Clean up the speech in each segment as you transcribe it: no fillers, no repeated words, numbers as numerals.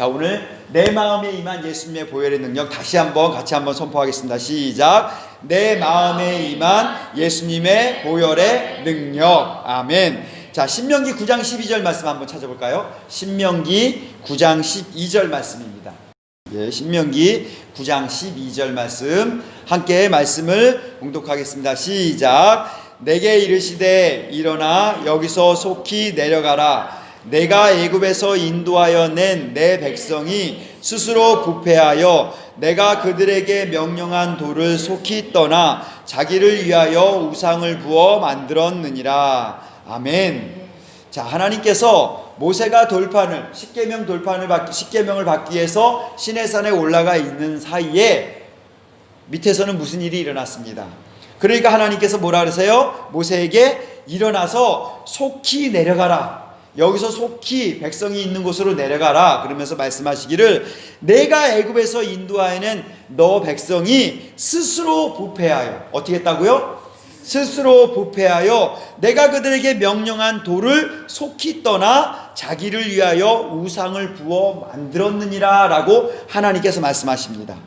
자, 오늘 내 마음에 임한 예수님의 보혈의 능력 같이 한번 선포하겠습니다. 시작. 내 마음에 임한 예수님의 보혈의 능력. 아멘. 자, 신명기 9장 12절 말씀 한번 찾아볼까요? 신명기 9장 12절 말씀입니다. 예, 신명기 9장 12절 말씀 함께 말씀을 봉독하겠습니다. 시작. 내게 이르시되 일어나 여기서 속히 내려가라. 내가 애굽에서 인도하여 낸 내 백성이 스스로 부패하여 내가 그들에게 명령한 도를 속히 떠나 자기를 위하여 우상을 부어 만들었느니라. 아멘. 자, 하나님께서 모세가 십계명을 받기 위해서 시내산에 올라가 있는 사이에 밑에서는 무슨 일이 일어났습니다. 그러니까 하나님께서 뭐라 그러세요? 모세에게 일어나서 속히 내려가라. 여기서 속히 백성이 있는 곳으로 내려가라. 그러면서 말씀하시기를 내가 애굽에서 인도하여낸 너 백성이 스스로 부패하여 어떻게 했다고요? 스스로 부패하여 내가 그들에게 명령한 도를 속히 떠나 자기를 위하여 우상을 부어 만들었느니라 라고 하나님께서 말씀하십니다.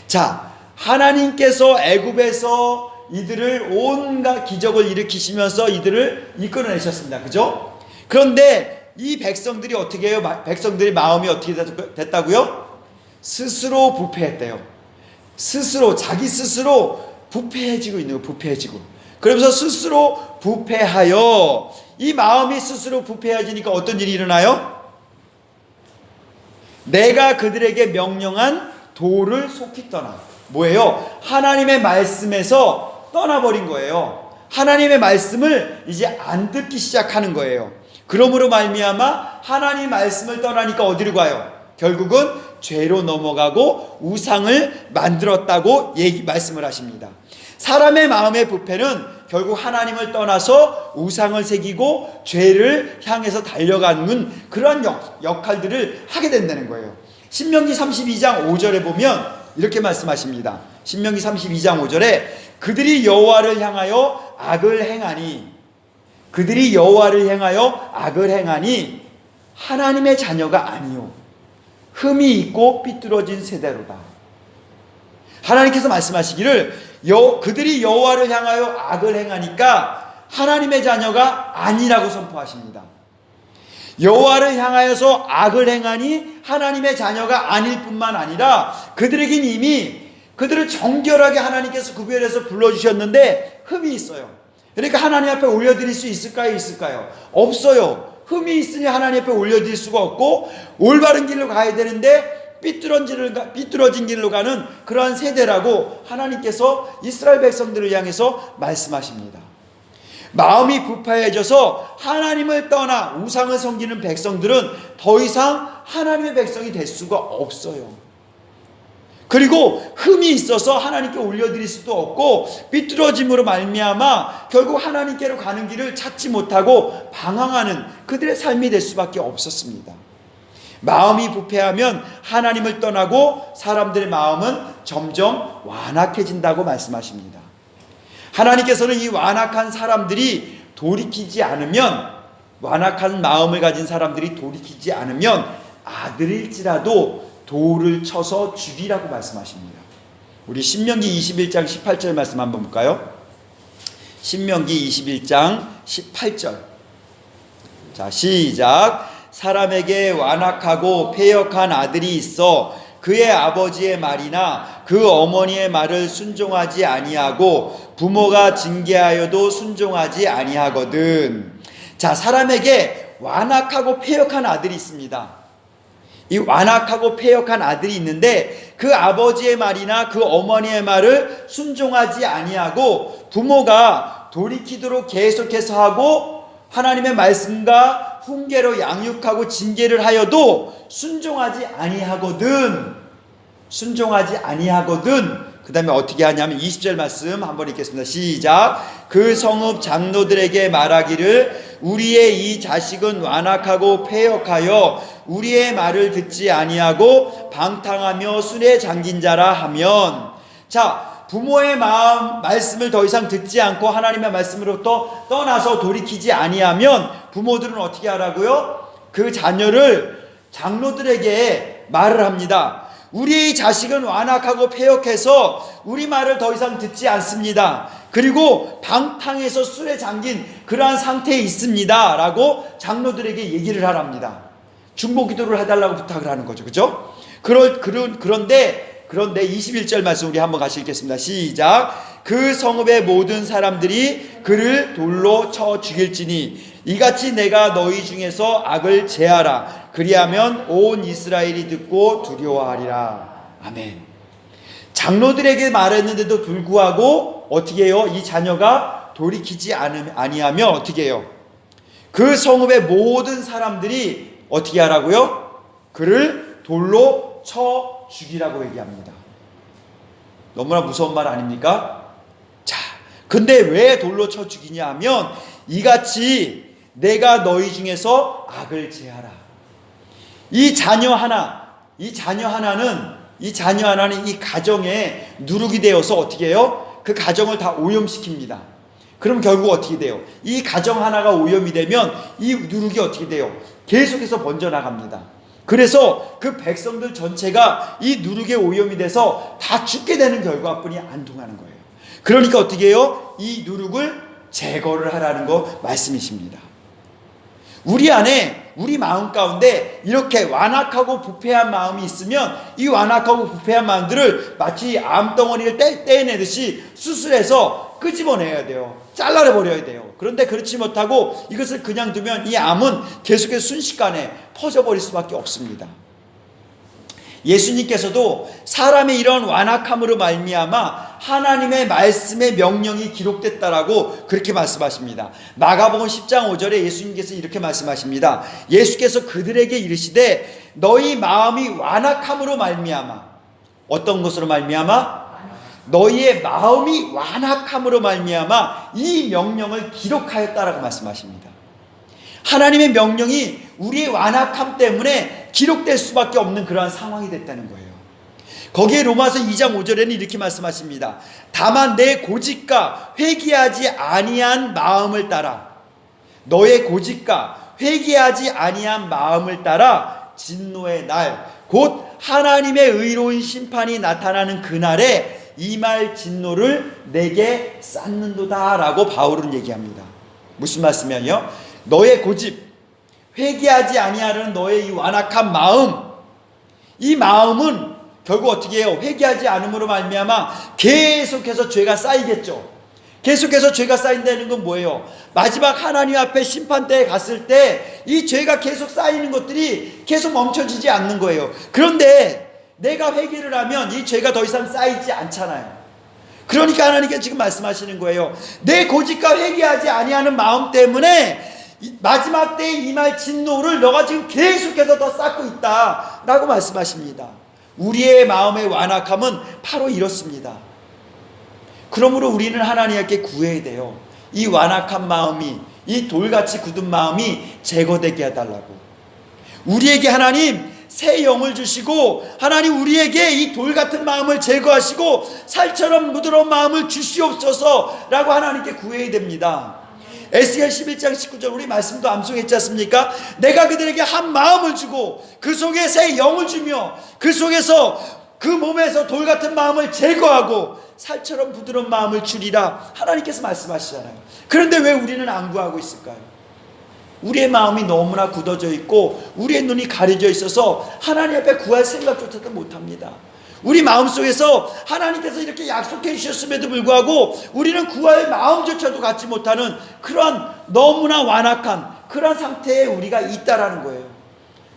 자, 하나님께서 애굽에서 이들을 온갖 기적을 일으키시면서 이들을 이끌어내셨습니다. 그죠? 그런데 이 백성들이 어떻게 해요? 백성들의 마음이 어떻게 됐다고요? 스스로 부패했대요. 자기 스스로 부패해지고 있는 거예요. 부패해지고. 그러면서 스스로 부패하여 이 마음이 스스로 부패해지니까 어떤 일이 일어나요? 내가 그들에게 명령한 도를 속히 떠나. 뭐예요? 하나님의 말씀에서 떠나버린 거예요. 하나님의 말씀을 이제 안 듣기 시작하는 거예요. 그러므로 말미암아 하나님 말씀을 떠나니까 어디로 가요? 결국은 죄로 넘어가고 우상을 만들었다고 말씀을 하십니다. 사람의 마음의 부패는 결국 하나님을 떠나서 우상을 새기고 죄를 향해서 달려가는 그런 역할들을 하게 된다는 거예요. 신명기 32장 5절에 보면 이렇게 말씀하십니다. 신명기 32장 5절에 그들이 여호와를 향하여 악을 행하니 하나님의 자녀가 아니요 흠이 있고 삐뚤어진 세대로다. 하나님께서 말씀하시기를 그들이 여호와를 향하여 악을 행하니까 하나님의 자녀가 아니라고 선포하십니다. 여호와를 향하여서 악을 행하니 하나님의 자녀가 아닐 뿐만 아니라 그들에겐 이미 그들을 정결하게 하나님께서 구별해서 불러주셨는데 흠이 있어요. 그러니까 하나님 앞에 올려드릴 수 있을까요? 없어요. 흠이 있으니 하나님 앞에 올려드릴 수가 없고 올바른 길로 가야 되는데 삐뚤어진 길로 가는 그러한 세대라고 하나님께서 이스라엘 백성들을 향해서 말씀하십니다. 마음이 부패해져서 하나님을 떠나 우상을 섬기는 백성들은 더 이상 하나님의 백성이 될 수가 없어요. 그리고 흠이 있어서 하나님께 올려드릴 수도 없고 삐뚤어짐으로 말미암아 결국 하나님께로 가는 길을 찾지 못하고 방황하는 그들의 삶이 될 수밖에 없었습니다. 마음이 부패하면 하나님을 떠나고 사람들의 마음은 점점 완악해진다고 말씀하십니다. 하나님께서는 이 완악한 마음을 가진 사람들이 돌이키지 않으면 아들일지라도 돌을 쳐서 죽이라고 말씀하십니다. 우리 신명기 21장 18절 말씀 한번 볼까요? 신명기 21장 18절. 자, 시작. 사람에게 완악하고 패역한 아들이 있어 그의 아버지의 말이나 그 어머니의 말을 순종하지 아니하고 부모가 징계하여도 순종하지 아니하거든. 자, 사람에게 완악하고 패역한 아들이 있습니다. 이 완악하고 패역한 아들이 있는데 그 아버지의 말이나 그 어머니의 말을 순종하지 아니하고 부모가 돌이키도록 계속해서 하고 하나님의 말씀과 훈계로 양육하고 징계를 하여도 순종하지 아니하거든. 그 다음에 어떻게 하냐면 20절 말씀 한번 읽겠습니다. 시작. 그 성읍 장로들에게 말하기를 우리의 이 자식은 완악하고 패역하여 우리의 말을 듣지 아니하고 방탕하며 술에 잠긴 자라 하면, 자, 부모의 말씀을 더 이상 듣지 않고 하나님의 말씀으로부터 떠나서 돌이키지 아니하면 부모들은 어떻게 하라고요? 그 자녀를 장로들에게 말을 합니다. 우리 자식은 완악하고 패역해서 우리 말을 더 이상 듣지 않습니다. 그리고 방탕해서 술에 잠긴 그러한 상태에 있습니다. 라고 장로들에게 얘기를 하랍니다. 중보 기도를 해달라고 부탁을 하는 거죠. 그죠? 그런데 21절 말씀 우리 한번 같이 읽겠습니다. 시작. 그 성읍의 모든 사람들이 그를 돌로 쳐 죽일지니 이같이 내가 너희 중에서 악을 제하라. 그리하면 온 이스라엘이 듣고 두려워하리라. 아멘. 장로들에게 말했는데도 불구하고 어떻게 해요? 이 자녀가 돌이키지 아니하면 어떻게 해요? 그 성읍의 모든 사람들이 어떻게 하라고요? 그를 돌로 쳐 죽이라고 얘기합니다. 너무나 무서운 말 아닙니까? 자, 근데 왜 돌로 쳐 죽이냐 하면 이같이 내가 너희 중에서 악을 제하라. 이 자녀 하나는 이 가정에 누룩이 되어서 어떻게 해요? 그 가정을 다 오염시킵니다. 그럼 결국 어떻게 돼요? 이 가정 하나가 오염이 되면 이 누룩이 어떻게 돼요? 계속해서 번져나갑니다. 그래서 그 백성들 전체가 이 누룩에 오염이 돼서 다 죽게 되는 결과뿐이 안 통하는 거예요. 그러니까 어떻게 해요? 이 누룩을 제거를 하라는 거 말씀이십니다. 우리 안에, 우리 마음 가운데 이렇게 완악하고 부패한 마음이 있으면 이 완악하고 부패한 마음들을 마치 암덩어리를 떼내듯이 수술해서 끄집어내야 돼요. 잘라내버려야 돼요. 그런데 그렇지 못하고 이것을 그냥 두면 이 암은 계속해서 순식간에 퍼져버릴 수밖에 없습니다. 예수님께서도 사람의 이런 완악함으로 말미암아 하나님의 말씀의 명령이 기록됐다라고 그렇게 말씀하십니다. 마가복음 10장 5절에 예수님께서 이렇게 말씀하십니다. 예수께서 그들에게 이르시되 너희 마음이 완악함으로 말미암아, 어떤 것으로 말미암아? 너희의 마음이 완악함으로 말미암아 이 명령을 기록하였다라고 말씀하십니다. 하나님의 명령이 우리의 완악함 때문에 기록될 수밖에 없는 그러한 상황이 됐다는 거예요. 거기에 로마서 2장 5절에는 이렇게 말씀하십니다. 다만 내 고집과 회개하지 아니한 마음을 따라, 너의 고집과 회개하지 아니한 마음을 따라 진노의 날, 곧 하나님의 의로운 심판이 나타나는 그날에 이 말 진노를 내게 쌓는도다 라고 바울은 얘기합니다. 무슨 말씀이냐요? 너의 고집, 회개하지 아니하려는 너의 이 완악한 마음, 이 마음은 결국 어떻게 해요? 회개하지 않음으로 말미암아 계속해서 죄가 쌓이겠죠. 계속해서 죄가 쌓인다는 건 뭐예요? 마지막 하나님 앞에 심판대에 갔을 때 이 죄가 계속 쌓이는 것들이 계속 멈춰지지 않는 거예요. 그런데 내가 회개를 하면 이 죄가 더 이상 쌓이지 않잖아요. 그러니까 하나님께서 지금 말씀하시는 거예요. 내 고집과 회개하지 아니하는 마음 때문에 마지막 때에 임할 진노를 너가 지금 계속해서 더 쌓고 있다 라고 말씀하십니다. 우리의 마음의 완악함은 바로 이렇습니다. 그러므로 우리는 하나님께 구해야 돼요. 이 완악한 마음이, 이 돌같이 굳은 마음이 제거되게 해달라고. 우리에게 하나님 새 영을 주시고, 하나님 우리에게 이 돌같은 마음을 제거하시고 살처럼 부드러운 마음을 주시옵소서 라고 하나님께 구해야 됩니다. 에스겔 11장 19절 우리 말씀도 암송했지 않습니까? 내가 그들에게 한 마음을 주고 그 속에 새 영을 주며 그 속에서 그 몸에서 돌같은 마음을 제거하고 살처럼 부드러운 마음을 주리라 하나님께서 말씀하시잖아요. 그런데 왜 우리는 안 구하고 있을까요? 우리의 마음이 너무나 굳어져 있고 우리의 눈이 가려져 있어서 하나님 앞에 구할 생각조차도 못합니다. 우리 마음속에서 하나님께서 이렇게 약속해 주셨음에도 불구하고 우리는 구할 마음조차도 갖지 못하는 그러한 너무나 완악한 그런 상태에 우리가 있다라는 거예요.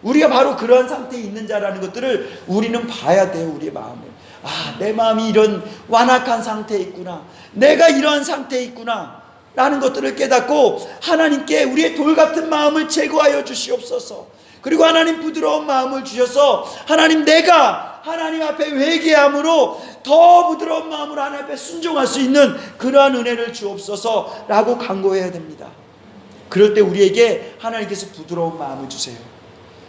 우리가 바로 그런 상태에 있는 자라는 것들을 우리는 봐야 돼요. 우리의 마음을. 아, 내 마음이 이런 완악한 상태에 있구나, 내가 이러한 상태에 있구나 라는 것들을 깨닫고 하나님께 우리의 돌같은 마음을 제거하여 주시옵소서. 그리고 하나님 부드러운 마음을 주셔서 하나님 내가 하나님 앞에 회개함으로 더 부드러운 마음으로 하나님 앞에 순종할 수 있는 그러한 은혜를 주옵소서 라고 간구해야 됩니다. 그럴 때 우리에게 하나님께서 부드러운 마음을 주세요.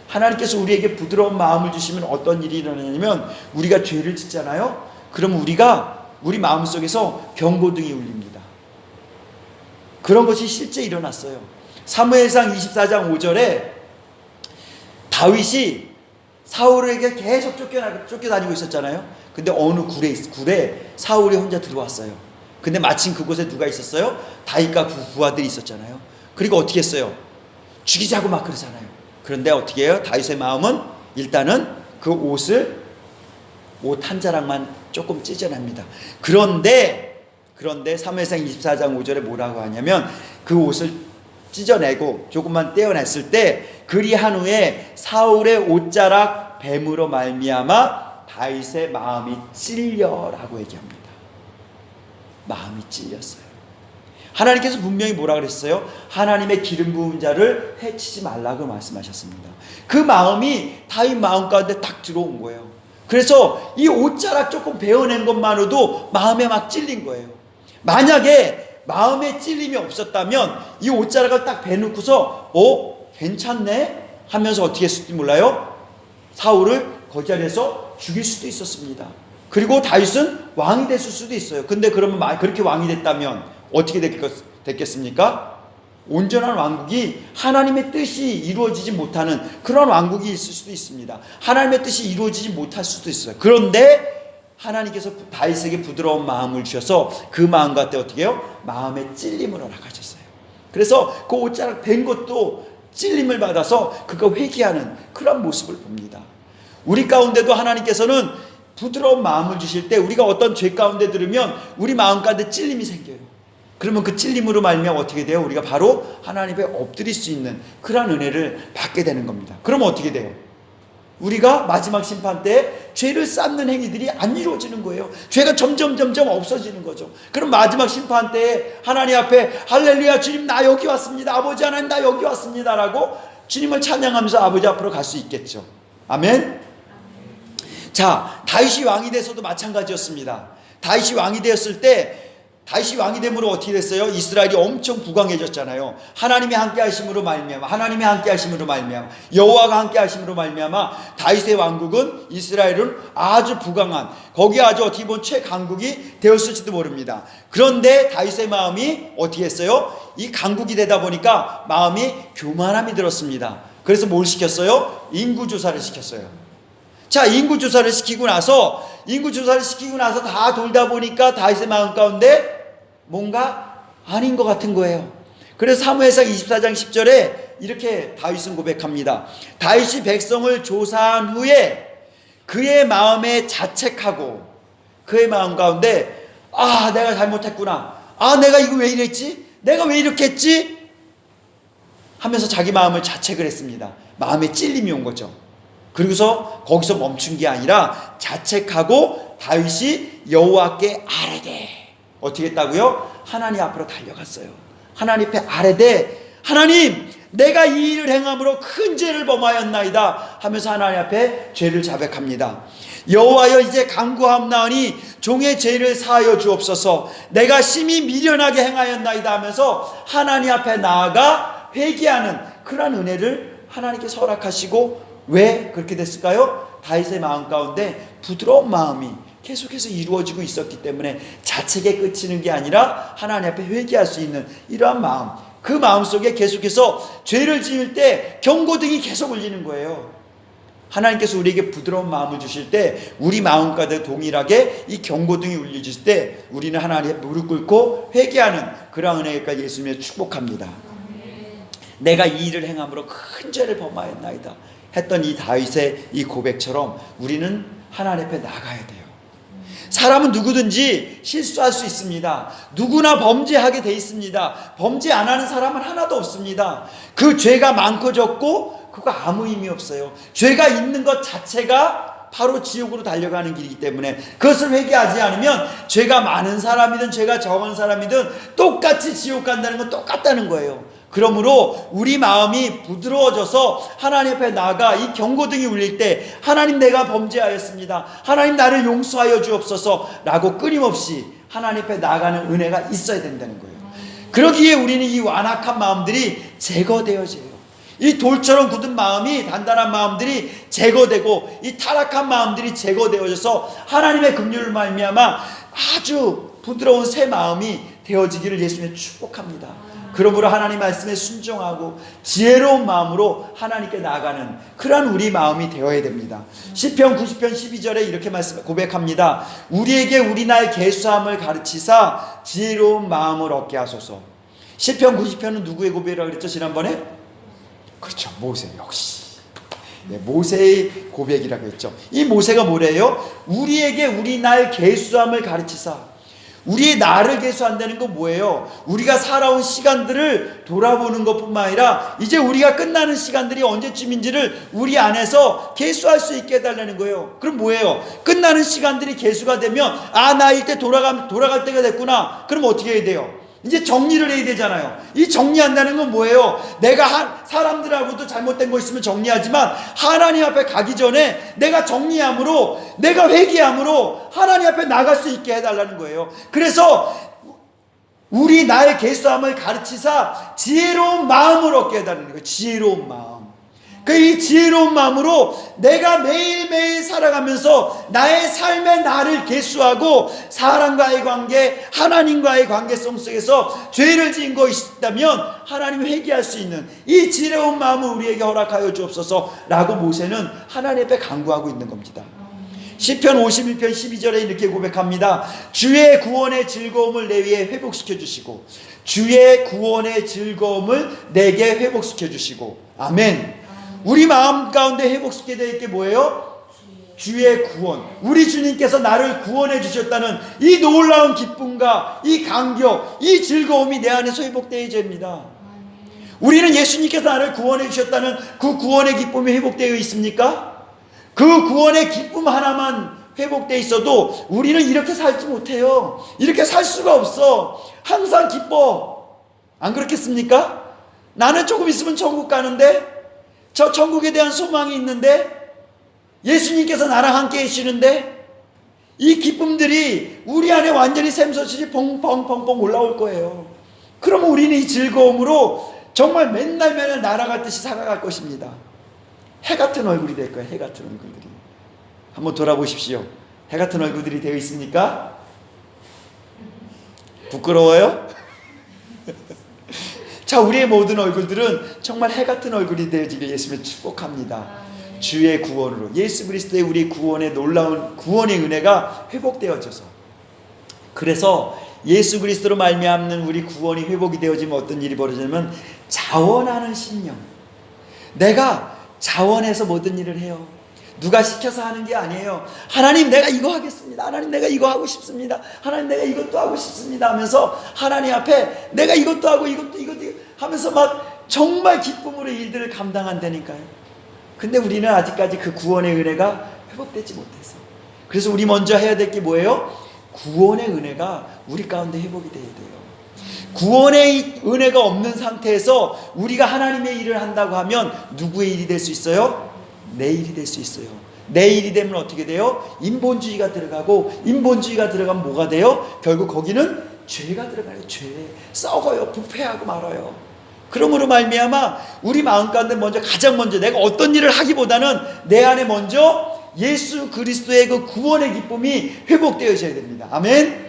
하나님께서 우리에게 부드러운 마음을 주시면 어떤 일이 일어나냐면 우리가 죄를 짓잖아요. 그러면 우리 마음속에서 경고등이 울립니다. 그런 것이 실제 일어났어요. 사무엘상 24장 5절에 다윗이 사울에게 계속 쫓겨다니고 있었잖아요. 근데 어느 굴에 사울이 혼자 들어왔어요. 근데 마침 그곳에 누가 있었어요? 다윗과 부하들이 있었잖아요. 그리고 어떻게 했어요? 죽이자고 막 그러잖아요. 그런데 어떻게 해요? 다윗의 마음은 일단은 그 옷 한 자락만 조금 찢어냅니다. 그런데 사무엘상 24장 5절에 뭐라고 하냐면 그 옷을 찢어내고 조금만 떼어냈을 때 그리한 후에 사울의 옷자락 뱀으로 말미암아 다윗의 마음이 찔려라고 얘기합니다. 마음이 찔렸어요. 하나님께서 분명히 뭐라 그랬어요? 하나님의 기름 부은 자를 해치지 말라고 말씀하셨습니다. 그 마음이 다윗 마음 가운데 딱 들어온 거예요. 그래서 이 옷자락 조금 베어낸 것만으로도 마음에 막 찔린 거예요. 만약에 마음에 찔림이 없었다면 이 옷자락을 딱 베놓고서 괜찮네 하면서 어떻게 했을지 몰라요? 사울을 그 자리에서 죽일 수도 있었습니다. 그리고 다윗은 왕이 됐을 수도 있어요. 근데 그러면 그렇게 왕이 됐다면 어떻게 됐겠습니까? 온전한 왕국이 하나님의 뜻이 이루어지지 못하는 그런 왕국이 있을 수도 있습니다. 하나님의 뜻이 이루어지지 못할 수도 있어요. 그런데 하나님께서 다윗에게 부드러운 마음을 주셔서 그 마음 가운데 어떻게 해요? 마음의 찔림을 허락하셨어요. 그래서 그 옷자락 벤 것도 찔림을 받아서 그가 회개하는 그런 모습을 봅니다. 우리 가운데도 하나님께서는 부드러운 마음을 주실 때 우리가 어떤 죄 가운데 들으면 우리 마음 가운데 찔림이 생겨요. 그러면 그 찔림으로 말미암아 어떻게 돼요? 우리가 바로 하나님 앞에 엎드릴 수 있는 그런 은혜를 받게 되는 겁니다. 그러면 어떻게 돼요? 우리가 마지막 심판 때 죄를 쌓는 행위들이 안 이루어지는 거예요. 죄가 점점 없어지는 거죠. 그럼 마지막 심판 때 하나님 앞에 할렐루야 주님 나 여기 왔습니다. 아버지 하나님 나 여기 왔습니다 라고 주님을 찬양하면서 아버지 앞으로 갈 수 있겠죠. 아멘. 자, 다윗이 왕이 돼서도 마찬가지였습니다. 다윗이 왕이 되었을 때 다윗이 왕이 됨으로 어떻게 됐어요? 이스라엘이 엄청 부강해졌잖아요. 하나님이 함께 하심으로 말미암아 여호와가 함께 하심으로 말미암아 다윗의 왕국은 이스라엘은 아주 부강한 거기 아주 어떻게 보면 최강국이 되었을지도 모릅니다. 그런데 다윗의 마음이 어떻게 했어요? 이 강국이 되다 보니까 마음이 교만함이 들었습니다. 그래서 뭘 시켰어요? 인구조사를 시켰어요. 자, 인구조사를 시키고 나서 다 돌다 보니까 다윗의 마음 가운데 뭔가 아닌 것 같은 거예요. 그래서 사무엘상 24장 10절에 이렇게 다윗은 고백합니다. 다윗이 백성을 조사한 후에 그의 마음에 자책하고 그의 마음 가운데 내가 잘못했구나. 내가 이거 왜 이랬지? 내가 왜 이렇게 했지? 하면서 자기 마음을 자책을 했습니다. 마음에 찔림이 온 거죠. 그리고서 거기서 멈춘 게 아니라 자책하고 다윗이 여호와께 아뢰되 어떻게 했다고요? 하나님 앞으로 달려갔어요. 하나님 앞에 아뢰되 하나님 내가 이 일을 행함으로 큰 죄를 범하였나이다 하면서 하나님 앞에 죄를 자백합니다. 여호와여 이제 간구하옵나오니 종의 죄를 사하여 주옵소서. 내가 심히 미련하게 행하였나이다 하면서 하나님 앞에 나아가 회개하는 그런 은혜를 하나님께서 허락하시고 왜 그렇게 됐을까요? 다윗의 마음 가운데 부드러운 마음이 계속해서 이루어지고 있었기 때문에 자책에 그치는 게 아니라 하나님 앞에 회개할 수 있는 이러한 마음, 그 마음 속에 계속해서 죄를 지을 때 경고등이 계속 울리는 거예요. 하나님께서 우리에게 부드러운 마음을 주실 때 우리 마음과도 동일하게 이 경고등이 울려질 때 우리는 하나님 앞에 무릎 꿇고 회개하는 그러한 은혜까지 예수님을 축복합니다. 내가 이 일을 행함으로 큰 죄를 범하였나이다 했던 이 다윗의 이 고백처럼 우리는 하나님 앞에 나가야 돼요. 사람은 누구든지 실수할 수 있습니다. 누구나 범죄하게 돼 있습니다. 범죄 안 하는 사람은 하나도 없습니다. 그 죄가 많고 적고 그거 아무 의미 없어요. 죄가 있는 것 자체가 바로 지옥으로 달려가는 길이기 때문에 그것을 회개하지 않으면 죄가 많은 사람이든 죄가 적은 사람이든 똑같이 지옥 간다는 건 똑같다는 거예요. 그러므로 우리 마음이 부드러워져서 하나님 앞에 나아가 이 경고등이 울릴 때 하나님 내가 범죄하였습니다. 하나님 나를 용서하여 주옵소서 라고 끊임없이 하나님 앞에 나아가는 은혜가 있어야 된다는 거예요. 그러기에 우리는 이 완악한 마음들이 제거되어져요. 이 돌처럼 굳은 마음이 단단한 마음들이 제거되고 이 타락한 마음들이 제거되어져서 하나님의 긍휼을 말미암아 아주 부드러운 새 마음이 되어지기를 예수님이 축복합니다. 그러므로 하나님 말씀에 순종하고 지혜로운 마음으로 하나님께 나아가는 그러한 우리 마음이 되어야 됩니다. 시편 90편 12절에 이렇게 고백합니다. 우리에게 우리 날 계수함을 가르치사 지혜로운 마음을 얻게 하소서. 시편 90편은 누구의 고백이라고 그랬죠 지난번에? 그렇죠, 모세. 역시 모세의 고백이라고 했죠. 이 모세가 뭐래요? 우리에게 우리 날 계수함을 가르치사. 우리의 나를 계수한다는 건 뭐예요? 우리가 살아온 시간들을 돌아보는 것뿐만 아니라 이제 우리가 끝나는 시간들이 언제쯤인지를 우리 안에서 계수할 수 있게 해달라는 거예요. 그럼 뭐예요? 끝나는 시간들이 계수가 되면 나 이때 돌아갈 때가 됐구나. 그럼 어떻게 해야 돼요? 이제 정리를 해야 되잖아요. 이 정리한다는 건 뭐예요? 내가 사람들하고도 잘못된 거 있으면 정리하지만 하나님 앞에 가기 전에 내가 정리함으로, 내가 회개함으로 하나님 앞에 나갈 수 있게 해달라는 거예요. 그래서 우리 나의 계수함을 가르치사 지혜로운 마음을 얻게 해달라는 거예요. 지혜로운 마음. 이 지혜로운 마음으로 내가 매일매일 살아가면서 나의 삶의 나를 계수하고 사람과의 관계, 하나님과의 관계성 속에서 죄를 지은 것이 있다면 하나님 회개할 수 있는 이 지혜로운 마음을 우리에게 허락하여 주옵소서라고 모세는 하나님 앞에 간구하고 있는 겁니다. 시편 51편 12절에 이렇게 고백합니다. 주의 구원의 즐거움을 내 위에 회복시켜 주시고 주의 구원의 즐거움을 내게 회복시켜 주시고. 아멘. 우리 마음 가운데 회복시키게 될 게 뭐예요? 주의 구원. 우리 주님께서 나를 구원해 주셨다는 이 놀라운 기쁨과 이 감격, 이 즐거움이 내 안에서 회복되어야 됩니다. 우리는 예수님께서 나를 구원해 주셨다는 그 구원의 기쁨이 회복되어 있습니까? 그 구원의 기쁨 하나만 회복되어 있어도 우리는 이렇게 살지 못해요. 이렇게 살 수가 없어. 항상 기뻐. 안 그렇겠습니까? 나는 조금 있으면 천국 가는데, 저 천국에 대한 소망이 있는데, 예수님께서 나랑 함께 계시는데, 이 기쁨들이 우리 안에 완전히 샘솟이 펑펑펑펑 올라올 거예요. 그러면 우리는 이 즐거움으로 정말 맨날 날아갈 듯이 살아갈 것입니다. 해 같은 얼굴이 될 거예요. 해 같은 얼굴들이. 한번 돌아보십시오. 해 같은 얼굴들이 되어 있습니까? 부끄러워요? 자, 우리의 모든 얼굴들은 정말 해 같은 얼굴이 되어지길 예수님을 축복합니다. 주의 구원으로, 예수 그리스도의 우리 구원의 놀라운 구원의 은혜가 회복되어져서, 그래서 예수 그리스도로 말미암는 우리 구원이 회복이 되어지면 어떤 일이 벌어지냐면 자원하는 심령. 내가 자원해서 모든 일을 해요. 누가 시켜서 하는 게 아니에요. 하나님 내가 이거 하겠습니다. 하나님 내가 이거 하고 싶습니다. 하나님 내가 이것도 하고 싶습니다 하면서 하나님 앞에 내가 이것도 하고 이것도 하면서 막 정말 기쁨으로 일들을 감당한다니까요. 근데 우리는 아직까지 그 구원의 은혜가 회복되지 못해서, 그래서 우리 먼저 해야 될 게 뭐예요? 구원의 은혜가 우리 가운데 회복이 돼야 돼요. 구원의 은혜가 없는 상태에서 우리가 하나님의 일을 한다고 하면 누구의 일이 될 수 있어요? 내 일이 될 수 있어요. 내 일이 되면 어떻게 돼요? 인본주의가 들어가고, 인본주의가 들어가면 뭐가 돼요? 결국 거기는 죄가 들어가요. 죄. 썩어요. 부패하고 말아요. 그러므로 말미암아 우리 마음 가운데 가장 먼저 내가 어떤 일을 하기보다는 내 안에 먼저 예수 그리스도의 그 구원의 기쁨이 회복되어져야 됩니다. 아멘.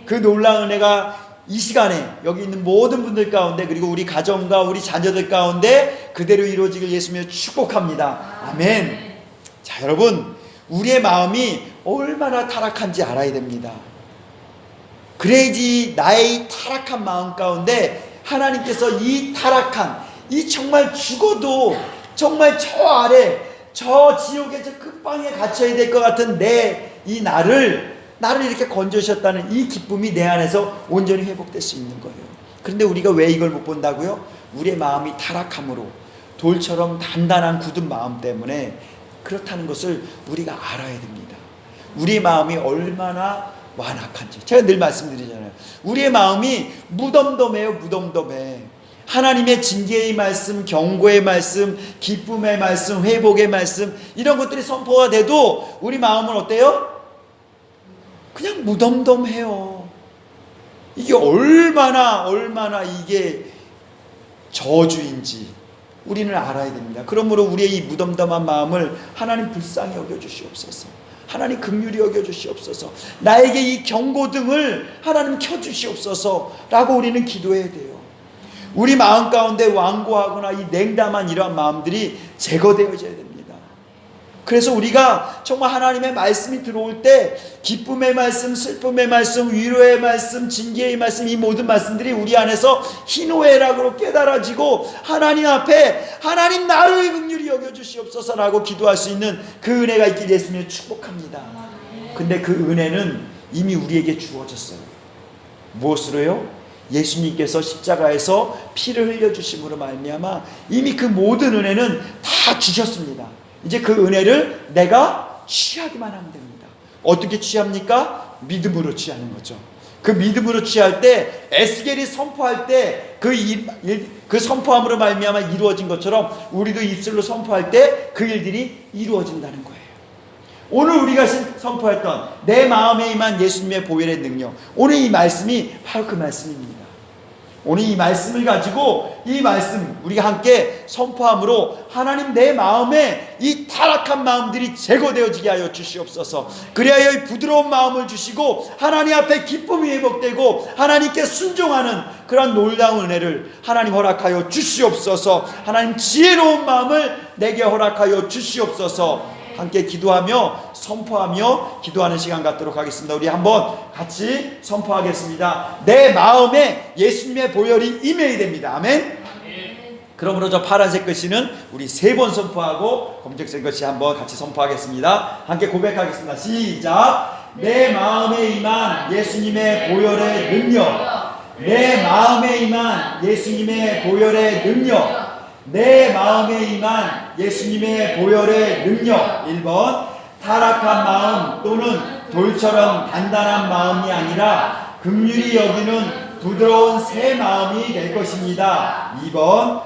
그 놀라운 은혜가 이 시간에 여기 있는 모든 분들 가운데, 그리고 우리 가정과 우리 자녀들 가운데 그대로 이루어지길 예수님을 축복합니다. 아멘. 자, 여러분, 우리의 마음이 얼마나 타락한지 알아야 됩니다. 그래야지 나의 타락한 마음 가운데 하나님께서 이 타락한, 이 정말 죽어도 정말 저 아래, 저 지옥의 저 끝방에 갇혀야 될 것 같은 이 나를 이렇게 건져주셨다는 이 기쁨이 내 안에서 온전히 회복될 수 있는 거예요. 그런데 우리가 왜 이걸 못 본다고요? 우리의 마음이 타락함으로, 돌처럼 단단한 굳은 마음 때문에 그렇다는 것을 우리가 알아야 됩니다. 우리의 마음이 얼마나 완악한지 제가 늘 말씀드리잖아요. 우리의 마음이 무덤덤해요. 무덤덤해. 하나님의 징계의 말씀, 경고의 말씀, 기쁨의 말씀, 회복의 말씀, 이런 것들이 선포가 돼도 우리 마음은 어때요? 그냥 무덤덤해요. 이게 얼마나 이게 저주인지 우리는 알아야 됩니다. 그러므로 우리의 이 무덤덤한 마음을 하나님 불쌍히 여겨주시옵소서. 하나님 긍휼히 여겨주시옵소서. 나에게 이 경고등을 하나님 켜주시옵소서 라고 우리는 기도해야 돼요. 우리 마음 가운데 완고하거나 이 냉담한 이러한 마음들이 제거되어져야 됩니다. 그래서 우리가 정말 하나님의 말씀이 들어올 때 기쁨의 말씀, 슬픔의 말씀, 위로의 말씀, 징계의 말씀, 이 모든 말씀들이 우리 안에서 희노애락으로 깨달아지고 하나님 앞에 하나님 나를 긍휼히 여겨주시옵소서라고 기도할 수 있는 그 은혜가 있길 예수님을 축복합니다. 근데 그 은혜는 이미 우리에게 주어졌어요. 무엇으로요? 예수님께서 십자가에서 피를 흘려주심으로 말미암아 이미 그 모든 은혜는 다 주셨습니다. 이제 그 은혜를 내가 취하기만 하면 됩니다. 어떻게 취합니까? 믿음으로 취하는 거죠. 그 믿음으로 취할 때 에스겔이 선포할 때 그 선포함으로 말미암아 이루어진 것처럼 우리도 입술로 선포할 때 그 일들이 이루어진다는 거예요. 오늘 우리가 선포했던 내 마음에 임한 예수님의 보혈의 능력, 오늘 이 말씀이 바로 그 말씀입니다. 오늘 이 말씀을 가지고 이 말씀 우리가 함께 선포함으로 하나님 내 마음에 이 타락한 마음들이 제거되어지게 하여 주시옵소서. 그리하여 이 부드러운 마음을 주시고 하나님 앞에 기쁨이 회복되고 하나님께 순종하는 그런 놀라운 은혜를 하나님 허락하여 주시옵소서. 하나님 지혜로운 마음을 내게 허락하여 주시옵소서. 함께 기도하며 선포하며 기도하는 시간 갖도록 하겠습니다. 우리 한번 같이 선포하겠습니다. 내 마음에 예수님의 보혈이 임해야 됩니다. 아멘. 그러므로 저 파란색 글씨는 우리 3번 선포하고 검정색 글씨 한번 같이 선포하겠습니다. 함께 고백하겠습니다. 시작. 내 마음에 임한 예수님의 보혈의 능력, 내 마음에 임한 예수님의 보혈의 능력, 내 마음에 임한 예수님의 보혈의 능력. 1번 타락한 마음 또는 돌처럼 단단한 마음이 아니라 긍휼히 여기는 부드러운 새 마음이 될 것입니다. 2번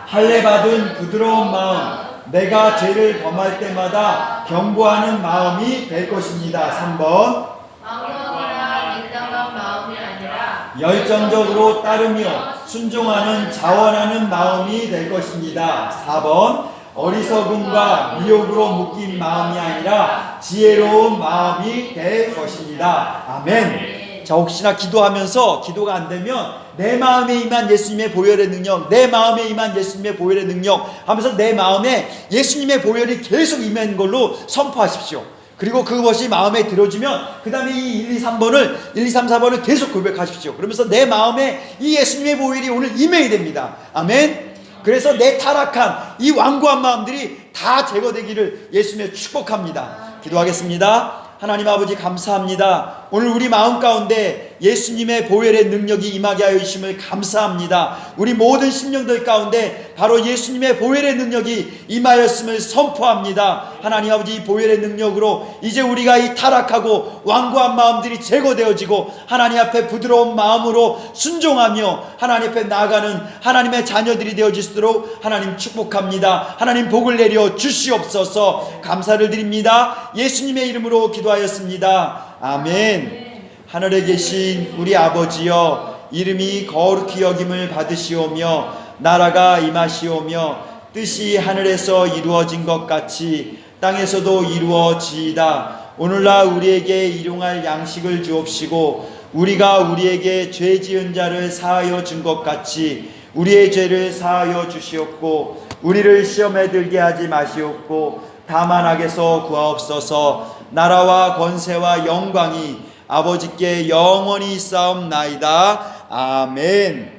할례받은 부드러운 마음, 내가 죄를 범할 때마다 경고하는 마음이 될 것입니다. 3번 열정적으로 따르며 순종하는 자원하는 마음이 될 것입니다. 4번 어리석음과 미혹으로 묶인 마음이 아니라 지혜로운 마음이 될 것입니다. 아멘. 자, 혹시나 기도하면서 기도가 안 되면 내 마음에 임한 예수님의 보혈의 능력, 내 마음에 임한 예수님의 보혈의 능력 하면서 내 마음에 예수님의 보혈이 계속 임한 걸로 선포하십시오. 그리고 그것이 마음에 들어지면 그 다음에 이 1, 2, 3번을 1, 2, 3, 4번을 계속 고백하십시오. 그러면서 내 마음에 이 예수님의 보혈이 오늘 임해야 됩니다. 아멘. 그래서 내 타락한 이 완고한 마음들이 다 제거되기를 예수님의 축복합니다. 기도하겠습니다. 하나님 아버지 감사합니다. 오늘 우리 마음 가운데 예수님의 보혈의 능력이 임하게 하여 주심을 감사합니다. 우리 모든 심령들 가운데 바로 예수님의 보혈의 능력이 임하였음을 선포합니다. 하나님 아버지 이 보혈의 능력으로 이제 우리가 이 타락하고 완고한 마음들이 제거되어지고 하나님 앞에 부드러운 마음으로 순종하며 하나님 앞에 나아가는 하나님의 자녀들이 되어지도록 하나님 축복합니다. 하나님 복을 내려 주시옵소서. 감사를 드립니다. 예수님의 이름으로 기도하였습니다. 아멘. 하늘에 계신 우리 아버지여, 이름이 거룩히 여김을 받으시오며 나라가 임하시오며 뜻이 하늘에서 이루어진 것 같이 땅에서도 이루어지이다. 오늘날 우리에게 일용할 양식을 주옵시고 우리가 우리에게 죄 지은 자를 사하여 준 것 같이 우리의 죄를 사하여 주시옵고 우리를 시험에 들게 하지 마시옵고 다만 악에서 구하옵소서. 나라와 권세와 영광이 아버지께 영원히 있사옵나이다. 아멘.